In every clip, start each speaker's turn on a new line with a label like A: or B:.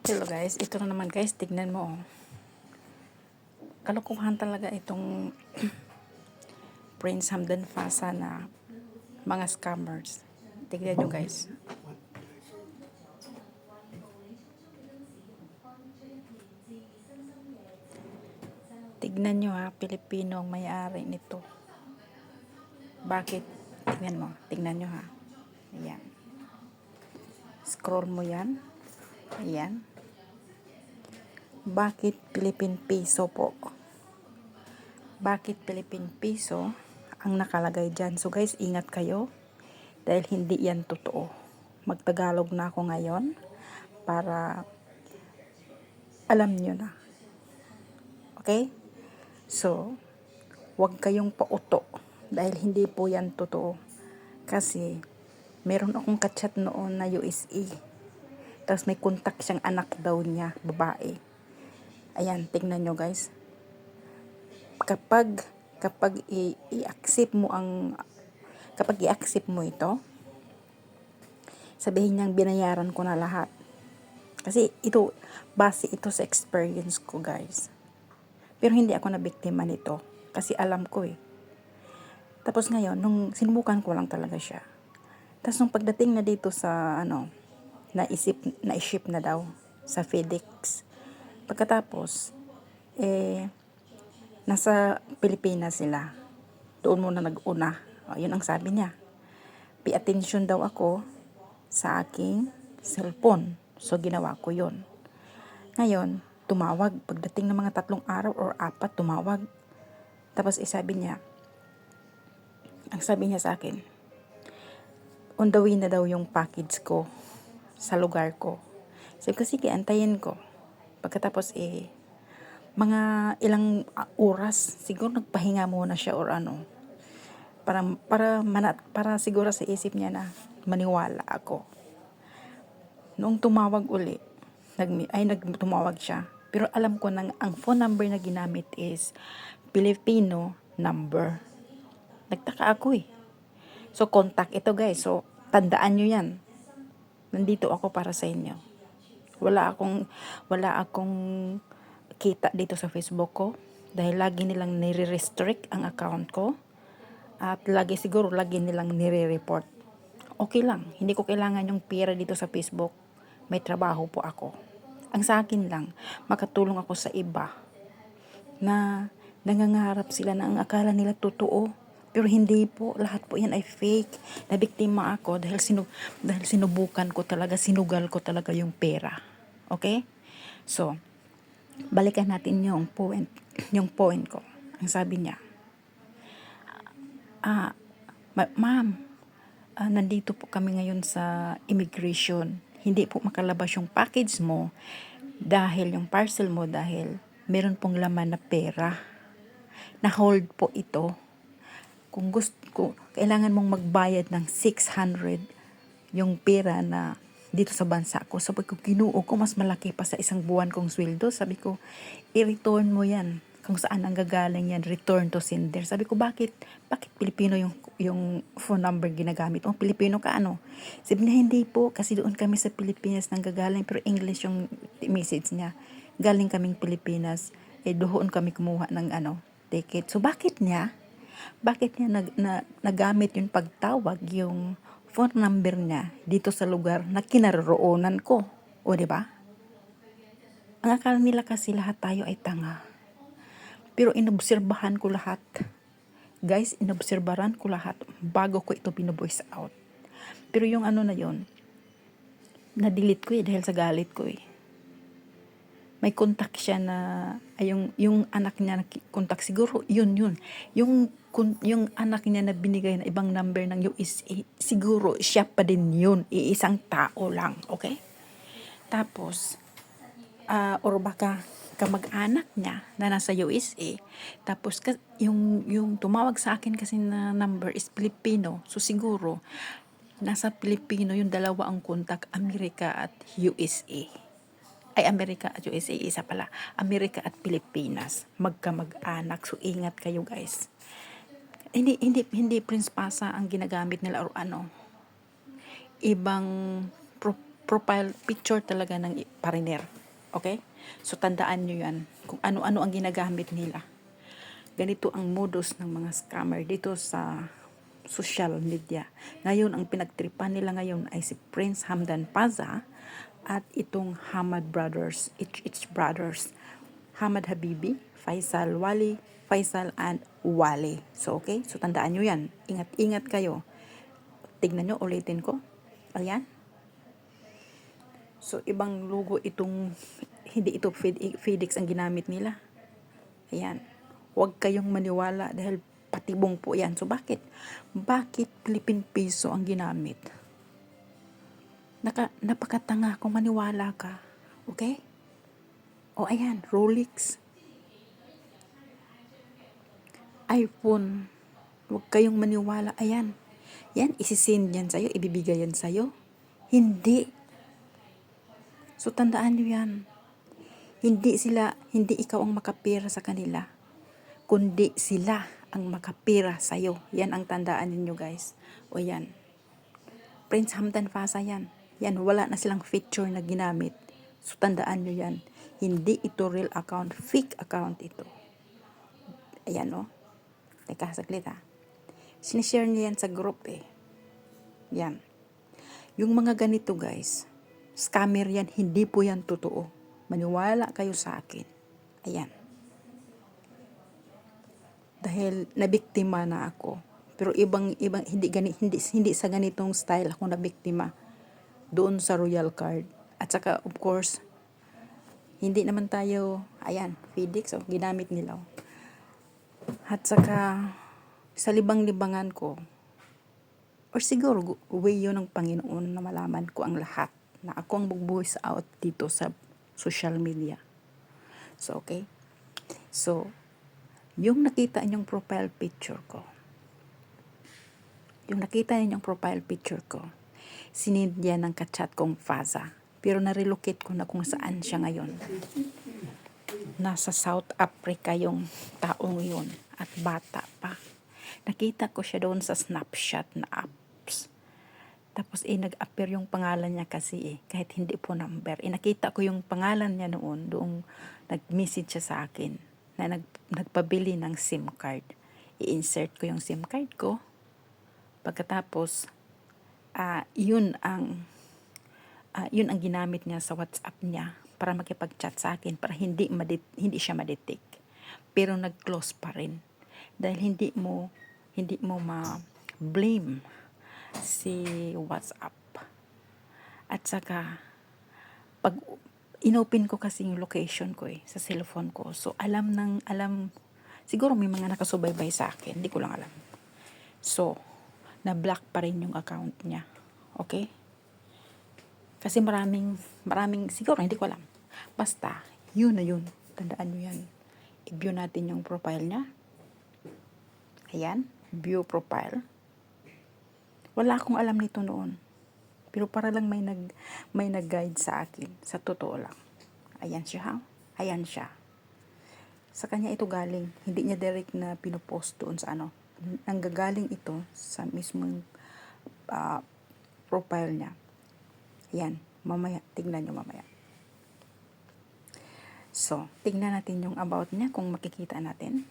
A: Hello guys, ito na naman guys, tignan mo oh. Kalokohan talaga itong Prince Hamdan Fasa na mga scammers. Tignan nyo guys. Tignan nyo ha, Pilipino ang may-ari nito. Bakit? Tignan nyo ha. Ayan. Scroll mo yan. Ayan. Bakit Philippine Peso po? Bakit Philippine Peso ang nakalagay dyan? So guys, ingat kayo dahil hindi yan totoo. Magtagalog na ako ngayon para alam nyo na. Okay? So, huwag kayong pauto dahil hindi po yan totoo. Kasi, meron akong kachat noon na USA. Tapos may contact siyang anak daw niya, babae. Ayan, tingnan nyo guys. Kapag i-accept mo ito, sabihin niyang binayaran ko na lahat. Kasi ito, base ito sa experience ko guys. Pero hindi ako na biktima nito. Kasi alam ko eh. Tapos ngayon, nung sinubukan ko lang talaga siya. Tapos nung pagdating na dito sa na-ship na daw sa FedEx. Pagkatapos, nasa Pilipinas sila. Doon muna nag-una. Yun ang sabi niya. Pay attention daw ako sa aking cellphone. So, ginawa ko yun. Ngayon, tumawag. Pagdating ng mga 3 araw or 4, tumawag. Tapos, ang sabi niya sa akin, on the way na daw yung package ko sa lugar ko. Sabi ko, sige, antayin ko. Pagkatapos, mga ilang oras, siguro nagpahinga muna siya or ano. Para siguro sa isip niya na maniwala ako. Noong tumawag uli, tumawag siya. Pero alam ko nang ang phone number na ginamit is Filipino number. Nagtaka ako eh. So, contact ito guys. So, tandaan nyo yan. Nandito ako para sa inyo. Wala akong kita dito sa Facebook ko. Dahil lagi nilang nire-restrict ang account ko. At lagi nilang nire-report. Okay lang. Hindi ko kailangan yung pera dito sa Facebook. May trabaho po ako. Ang sa akin lang, makatulong ako sa iba na nangangarap sila na ang akala nila totoo. Pero hindi po, lahat po yan ay fake. Nabiktima ako dahil sinubukan ko talaga, sinugal ko talaga yung pera. Okay? So, balikan natin yung point ko. Ang sabi niya, ma'am, nandito po kami ngayon sa immigration. Hindi po makalabas yung package mo dahil yung parcel mo dahil meron pong laman na pera. Na-hold po ito. Kung kailangan mong magbayad ng 600 yung pera na dito sa bansa ko. Sabi ko, Ginoo ko, mas malaki pa sa isang buwan kong sweldo. Sabi ko, i-return mo yan. Kung saan ang gagaling yan, return to sender. Sabi ko, bakit Pilipino yung phone number ginagamit? O, Pilipino ka ano? Sabi niya, hindi po, kasi doon kami sa Pilipinas nang gagaling, pero English yung message niya. Galing kaming Pilipinas, doon kami kumuha ng ticket. So, bakit niya nagamit yung pagtawag, yung phone number niya dito sa lugar na kinaroroonan ko? O, diba? Ang akala nila kasi lahat tayo ay tanga. Pero inobserbahan ko lahat. Guys, inobserbahan ko lahat bago ko ito binovoice out. Pero yung na yon, na-delete ko dahil sa galit ko eh. May contact siya na, yung anak niya na contact siguro, yun. Yung anak niya na binigay na ibang number ng USA, siguro siya pa din yun. Iisang tao lang, okay? Tapos, or baka kamag-anak niya na nasa USA. Tapos yung tumawag sa akin kasi na number is Filipino. So siguro nasa Pilipino yung dalawa ang contact, Amerika at USA. Ay, Amerika at USA, isa pala. Amerika at Pilipinas. Magkamag-anak. So ingat kayo guys. Hindi Prince Pasa ang ginagamit nila or ibang profile picture talaga ng pariner. Okay? So, tandaan nyo yan. Kung ano-ano ang ginagamit nila. Ganito ang modus ng mga scammer dito sa social media. Ngayon, ang pinagtripan nila ngayon ay si Prince Hamdan Paza at itong Hamad Brothers, It's Brothers. Hamad Habibi, Faisal Wali, Faisal and Wali. So, okay? So, tandaan nyo yan. Ingat-ingat kayo. Tignan nyo, ulitin ko. Ayan. So, ibang logo itong, hindi ito FedEx ang ginamit nila. Ayan. Huwag kayong maniwala dahil patibong po yan. So, bakit? Bakit Philippine Peso ang ginamit? Napakatanga kung maniwala ka. Okay? O, ayan. Rolex. iPhone. Huwag kayong maniwala. Ayan. Yan, isisend yan sa'yo. Ibibigay yan sa'yo. Hindi. So, tandaan nyo yan. Hindi ikaw ang makapira sa kanila, kundi sila ang makapira sa'yo. Yan ang tandaan ninyo, guys. O yan. Prince Hamdan Paza yan. Yan, wala na silang feature na ginamit. So, tandaan nyo yan. Hindi ito real account, fake account ito. Ayan, no? Teka, saglit ha. Sinishare niya yan sa group eh. Yan. Yung mga ganito, guys, scammer yan, hindi po yan totoo. Maniwala kayo sa akin. Ayan. Dahil nabiktima na ako. Pero ibang hindi sa ganitong style ako nabiktima doon sa Royal Card. At saka of course, hindi naman tayo, ayan, FedEx, oh, ginamit nila. At saka sa libang-libangan ko, or siguro way yun ng Panginoon na malaman ko ang lahat na ako ang mag-voice out dito sa social media. So, okay? So, yung nakita ninyong profile picture ko, sinend yan ng kachat kong Faza. Pero na-relocate ko na kung saan siya ngayon. Nasa South Africa yung taong yun at bata pa. Nakita ko siya doon sa Snapchat na apps. Tapos nag-appear yung pangalan niya kasi kahit hindi po number. Nakita ko yung pangalan niya noon, doong nag-message siya sa akin na nagpabili ng SIM card. I-insert ko yung SIM card ko. Pagkatapos, yun ang ginamit niya sa WhatsApp niya para makipag-chat sa akin para hindi siya ma-detect. Pero nag-close pa rin. Dahil hindi mo ma-blame si WhatsApp. At saka pag inopen ko kasi yung location ko sa cellphone ko. So alam siguro may mga nakasubaybay sa akin, hindi ko lang alam. So na-block pa rin yung account niya. Okay? Kasi maraming siguro hindi ko alam. Basta yun na yun. Tandaan niyo yan. I-view natin yung profile niya. Ayan, view profile. Wala akong alam nito noon. Pero para lang may nag-guide sa akin. Sa totoo lang. Ayan siya ha. Ayan siya. Sa kanya ito galing. Hindi niya direct na pinupost doon sa ano. Nanggagaling ito sa mismong profile niya. Ayan. Mamaya. Tignan nyo mamaya. So, tignan natin yung about niya kung makikita natin.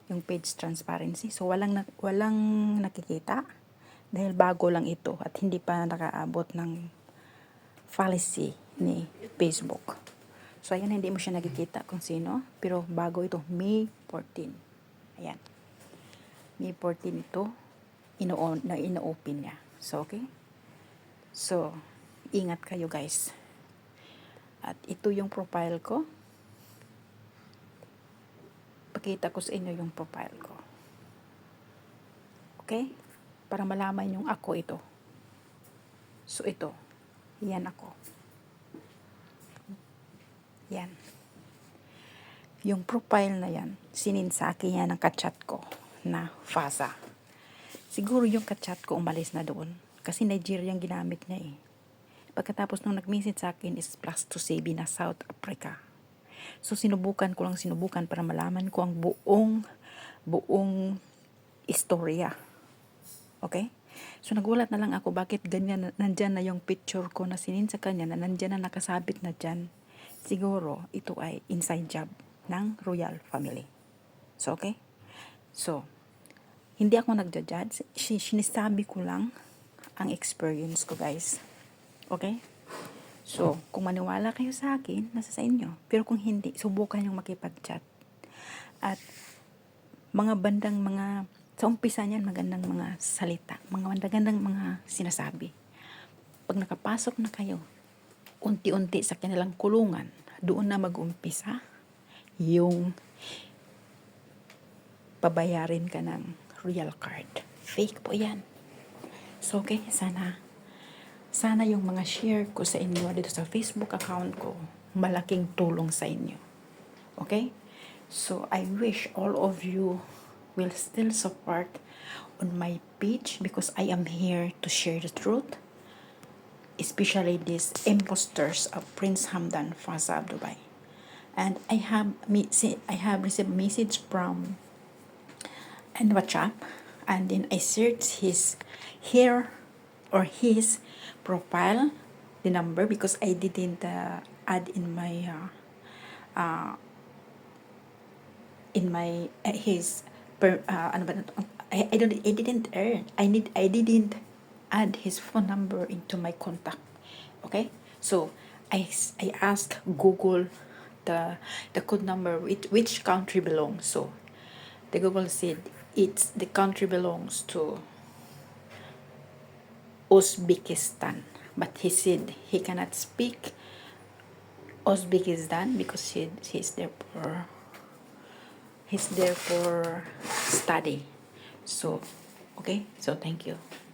A: Yung page transparency. So, walang nakikita. Dahil bago lang ito at hindi pa nakaabot ng policy ni Facebook. So, ayan, hindi mo siya nakikita kung sino. Pero bago ito, May 14. Ayan. May 14 ito, ino-open niya. So, okay? So, ingat kayo guys. At ito yung profile ko. Pakita ko sa inyo yung profile ko. Okay? Para malaman yung ako ito. So, ito. Yan ako. Yan. Yung profile na yan, sinin sa akin yan ng kachat ko na Faza. Siguro yung kachat ko umalis na doon. Kasi Nigeria yung ginamit niya eh. Pagkatapos nung nag-message sa akin is plus 2 na South Africa. So, sinubukan para malaman ko ang buong istorya. Okay? So, nagulat na lang ako bakit ganyan, nandyan na yung picture ko na sinin sa kanya na nandyan na nakasabit na dyan. siguro ito ay inside job ng royal family. So, okay? So, hindi ako nagja-judge. Sinasabi ko lang ang experience ko, guys. Okay? So, kung maniwala kayo sa akin, nasa sa inyo. Pero kung hindi, subukan yung makipag-chat. At sa umpisa niyan, magandang mga salita, magandang mga sinasabi. Pag nakapasok na kayo, unti-unti sa kanilang kulungan, doon na mag-umpisa yung pabayarin ka ng royal card. Fake po yan. So, okay, sana yung mga share ko sa inyo dito sa Facebook account ko, malaking tulong sa inyo. Okay? So, I wish all of you will still support on my page because I am here to share the truth, especially these imposters of Prince Hamdan Faza of Dubai. And I have received message from and WhatsApp, and then I searched his profile, the number, because I didn't add in my his ano ba ito? I didn't add his phone number into my contact. Okay, so I asked Google the code number which country belongs. So the Google said the country belongs to Uzbekistan, but he said he cannot speak Uzbekistan because he's there for study. So okay, so thank you.